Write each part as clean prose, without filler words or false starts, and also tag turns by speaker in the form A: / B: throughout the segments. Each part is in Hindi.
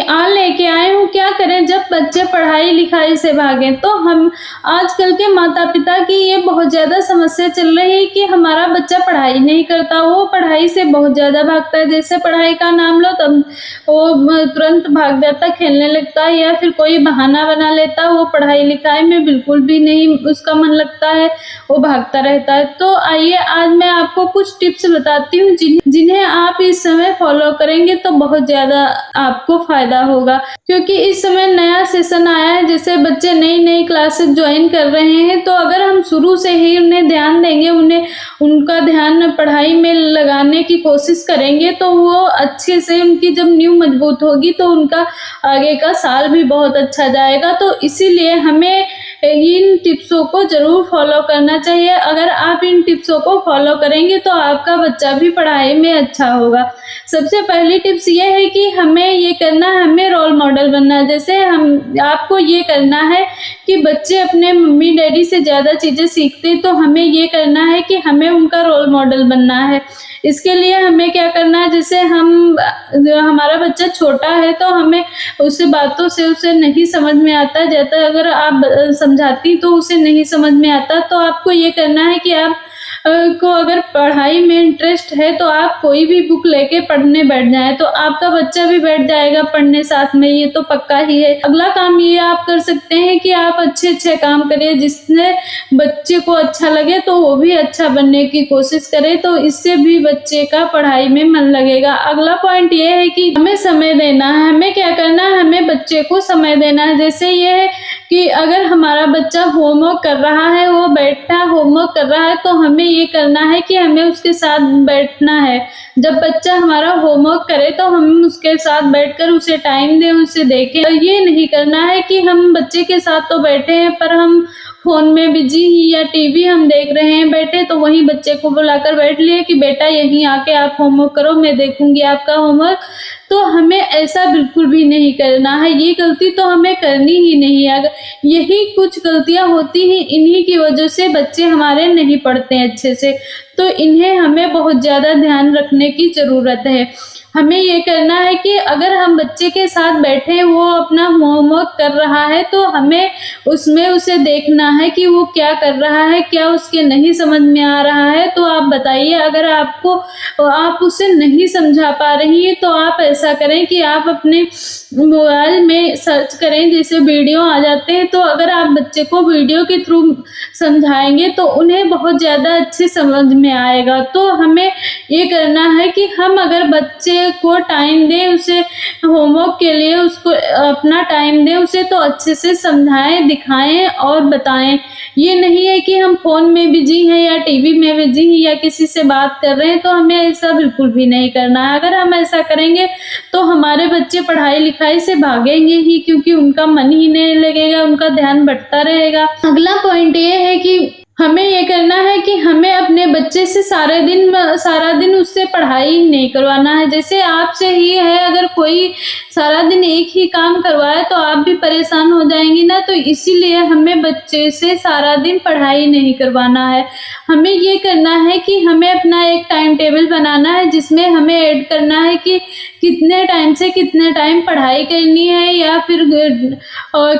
A: आज लेके आए हूँ, क्या करें जब बच्चे पढ़ाई लिखाई से भागें। तो हम आजकल के माता पिता की ये बहुत ज़्यादा समस्या चल रही है कि हमारा बच्चा पढ़ाई नहीं करता, वो पढ़ाई से बहुत ज़्यादा भागता है। जैसे पढ़ाई का नाम लो तब वो तुरंत भाग जाता, खेलने लगता है या फिर कोई बहाना बना लेता, वो पढ़ाई लिखाई में बिल्कुल भी नहीं उसका मन लगता है, वो भागता रहता है। तो आइए आज मैं आपको कुछ टिप्स बताती हूँ जिन्हें आप इस समय फॉलो करेंगे तो बहुत ज़्यादा आपको फ़ायदा होगा। क्योंकि इस समय नया सेशन आया है, जैसे बच्चे नई-नई क्लासेस ज्वाइन कर रहे हैं, तो अगर हम शुरू से ही उन्हें ध्यान देंगे, उनका ध्यान पढ़ाई में लगाने की कोशिश करेंगे, तो वो अच्छे से उनकी जब नींव मजबूत होगी तो उनका आगे का साल भी बहुत अच्छा जाएगा। तो इसीलिए हमें इन टिप्सों को ज़रूर फॉलो करना चाहिए। अगर आप इन टिप्सों को फॉलो करेंगे तो आपका बच्चा भी पढ़ाई में अच्छा होगा। सबसे पहली टिप्स ये है कि हमें ये करना है, हमें रोल मॉडल बनना है। जैसे आपको ये करना है कि बच्चे अपने मम्मी डैडी से ज़्यादा चीज़ें सीखते हैं, तो हमें ये करना है कि हमें उनका रोल मॉडल बनना है। इसके लिए हमें क्या करना है, जैसे हमारा बच्चा छोटा है तो हमें उसे बातों से उसे नहीं समझ में आता है, ज़्यादा अगर आप समझाती तो उसे नहीं समझ में आता, तो आपको ये करना है कि आप को अगर पढ़ाई में इंटरेस्ट है तो आप कोई भी बुक लेके पढ़ने बैठ जाएँ, तो आपका बच्चा भी बैठ जाएगा पढ़ने साथ में, ये तो पक्का ही है। अगला काम ये आप कर सकते हैं कि आप अच्छे-अच्छे काम करिए, जिससे बच्चे को अच्छा लगे तो वो भी अच्छा बनने की कोशिश करे, तो इससे भी बच्चे का पढ़ाई में मन लगेगा। अगला पॉइंट ये है कि हमें समय देना है। हमें क्या करना है, हमें बच्चे को समय देना है। जैसे ये है कि अगर हमारा बच्चा होमवर्क कर रहा है, वो बैठा होमवर्क कर रहा है, तो हमें ये करना है कि हमें उसके साथ बैठना है। जब बच्चा हमारा होमवर्क करे तो हम उसके साथ बैठकर उसे टाइम दें, उसे देखें। ये नहीं करना है कि हम बच्चे के साथ तो बैठे हैं पर हम फ़ोन में बिज़ी ही या टीवी हम देख रहे हैं बैठे, तो वहीं बच्चे को बुलाकर बैठ लिए कि बेटा यहीं आके आप होमवर्क करो, मैं देखूँगी आपका होमवर्क। तो हमें ऐसा बिल्कुल भी नहीं करना है, ये गलती तो हमें करनी ही नहीं है। अगर यही कुछ गलतियाँ होती हैं, इन्हीं की वजह से बच्चे हमारे नहीं पढ़ते हैं अच्छे से, तो इन्हें हमें बहुत ज़्यादा ध्यान रखने की ज़रूरत है। हमें ये करना है कि अगर हम बच्चे के साथ बैठे, वो अपना होमवर्क कर रहा है, तो हमें उसमें उसे देखना है कि वो क्या कर रहा है, क्या उसके नहीं समझ में आ रहा है, तो आप बताइए। अगर आप उसे नहीं समझा पा रही हैं, तो आप ऐसा करें कि आप अपने मोबाइल में सर्च करें, जैसे वीडियो आ जाते हैं, तो अगर आप बच्चे को वीडियो के थ्रू समझाएँगे तो उन्हें बहुत ज़्यादा अच्छे समझ में आएगा। तो हमें ये करना है कि हम अगर बच्चे को टाइम दें, उसे होमवर्क के लिए उसको अपना टाइम दें, उसे तो अच्छे से समझाएँ, दिखाएँ और बताएँ। ये नहीं है कि हम फ़ोन में बिज़ी हैं या टीवी में बिज़ी हैं या किसी से बात कर रहे हैं, तो हमें ऐसा बिल्कुल भी नहीं करना है। अगर हम ऐसा करेंगे तो हमारे बच्चे पढ़ाई लिखाई से भागेंगे ही, क्योंकि उनका मन ही नहीं लगेगा, उनका ध्यान भटकता रहेगा। अगला पॉइंट ये है कि हमें ये करना है कि हमें अपने बच्चे से सारा दिन उससे पढ़ाई नहीं करवाना है। जैसे आपसे ही है, अगर कोई सारा दिन एक ही काम करवाए तो आप भी परेशान हो जाएँगी ना, तो इसीलिए हमें बच्चे से सारा दिन पढ़ाई नहीं करवाना है। हमें ये करना है कि हमें अपना एक टाइम टेबल बनाना है, जिसमें हमें ऐड करना है कि कितने टाइम से कितने टाइम पढ़ाई करनी है या फिर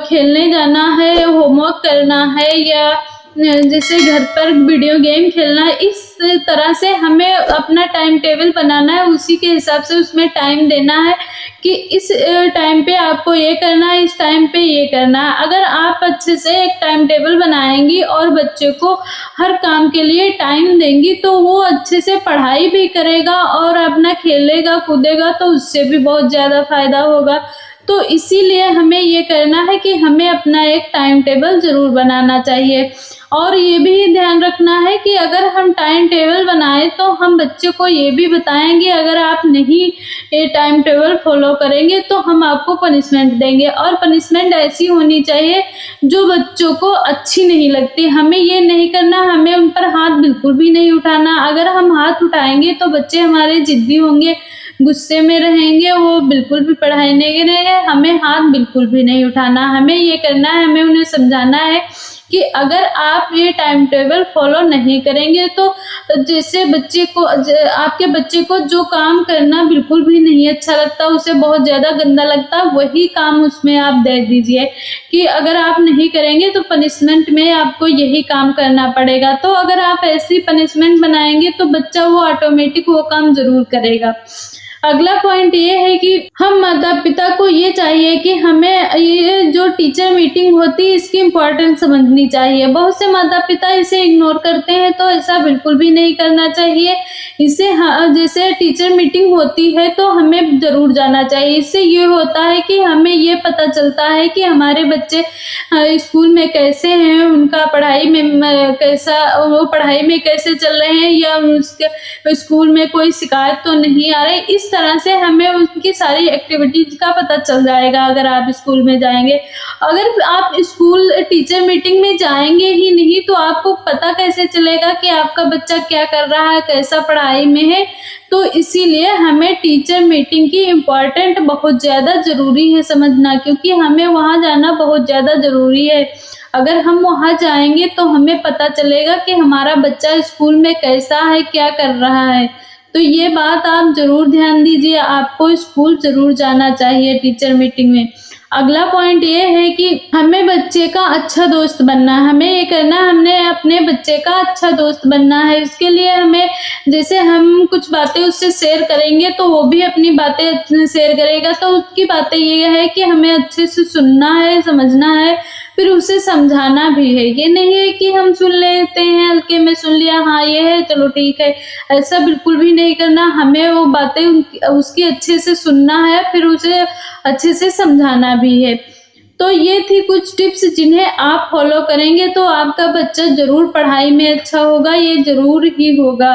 A: खेलने जाना है, होमवर्क करना है या जैसे घर पर वीडियो गेम खेलना है। इस तरह से हमें अपना टाइम टेबल बनाना है, उसी के हिसाब से उसमें टाइम देना है कि इस टाइम पे आपको ये करना है, इस टाइम पे ये करना है। अगर आप अच्छे से एक टाइम टेबल बनाएँगी और बच्चे को हर काम के लिए टाइम देंगी, तो वो अच्छे से पढ़ाई भी करेगा और अपना खेलेगा कूदेगा, तो उससे भी बहुत ज़्यादा फ़ायदा होगा। तो इसीलिए हमें ये करना है कि हमें अपना एक टाइम टेबल ज़रूर बनाना चाहिए। और ये भी ध्यान रखना है कि अगर हम टाइम टेबल बनाएँ तो हम बच्चे को ये भी बताएँगे, अगर आप नहीं ये टाइम टेबल फ़ॉलो करेंगे तो हम आपको पनिशमेंट देंगे, और पनिशमेंट ऐसी होनी चाहिए जो बच्चों को अच्छी नहीं लगती। हमें ये नहीं करना, हमें उन पर हाथ बिल्कुल भी नहीं उठाना। अगर हम हाथ उठाएँगे तो बच्चे हमारे ज़िद्दी होंगे, गुस्से में रहेंगे, वो बिल्कुल भी पढ़ाई नहीं करेंगे। हमें हाथ बिल्कुल भी नहीं उठाना, हमें ये करना है, हमें उन्हें समझाना है कि अगर आप ये टाइम टेबल फॉलो नहीं करेंगे तो जैसे आपके बच्चे को जो काम करना बिल्कुल भी नहीं अच्छा लगता, उसे बहुत ज़्यादा गंदा लगता, वही काम उसमें आप दे दीजिए कि अगर आप नहीं करेंगे तो पनिशमेंट में आपको यही काम करना पड़ेगा। तो अगर आप ऐसी पनिशमेंट बनाएंगे तो बच्चा वो ऑटोमेटिक वो काम ज़रूर करेगा। अगला पॉइंट ये है कि हम माता-पिता को ये चाहिए कि हमें ये जो टीचर मीटिंग होती है इसकी इम्पोर्टेंस समझनी चाहिए। बहुत से माता-पिता इसे इग्नोर करते हैं, तो ऐसा बिल्कुल भी नहीं करना चाहिए। इसे जैसे टीचर मीटिंग होती है तो हमें ज़रूर जाना चाहिए। इससे ये होता है कि हमें ये पता चलता है कि हमारे बच्चे स्कूल में कैसे हैं, उनका पढ़ाई में कैसे चल रहे हैं, या उसके स्कूल में कोई शिकायत तो नहीं आ रही। इस तरह से हमें उनकी सारी एक्टिविटीज़ का पता चल जाएगा अगर आप स्कूल में जाएँगे। अगर आप स्कूल टीचर मीटिंग में जाएँगे ही नहीं तो आपको पता कैसे चलेगा कि आपका बच्चा क्या कर रहा है, कैसा पढ़ाई में है। तो इसीलिए हमें टीचर मीटिंग की इम्पोर्टेंट बहुत ज़्यादा ज़रूरी है समझना, क्योंकि हमें वहाँ जाना बहुत ज़्यादा ज़रूरी है। अगर हम वहाँ जाएँगे तो हमें पता चलेगा कि हमारा बच्चा स्कूल में कैसा है, क्या कर रहा है। तो ये बात आप ज़रूर ध्यान दीजिए, आपको स्कूल ज़रूर जाना चाहिए टीचर मीटिंग में। अगला पॉइंट ये है कि हमें बच्चे का अच्छा दोस्त बनना है। हमें ये करना है, हमने अपने बच्चे का अच्छा दोस्त बनना है। इसके लिए हमें जैसे हम कुछ बातें उससे शेयर करेंगे तो वो भी अपनी बातें शेयर करेगा। तो उसकी बातें ये है कि हमें अच्छे से सुनना है, समझना है, फिर उसे समझाना भी है। ये नहीं है कि हम सुन लेते हैं, हल्के में सुन लिया, हाँ ये है चलो ठीक है, ऐसा बिल्कुल भी नहीं करना। हमें वो बातें उसकी अच्छे से सुनना है, फिर उसे अच्छे से समझाना भी है। तो ये थी कुछ टिप्स जिन्हें आप फॉलो करेंगे तो आपका बच्चा ज़रूर पढ़ाई में अच्छा होगा, ये ज़रूर ही होगा।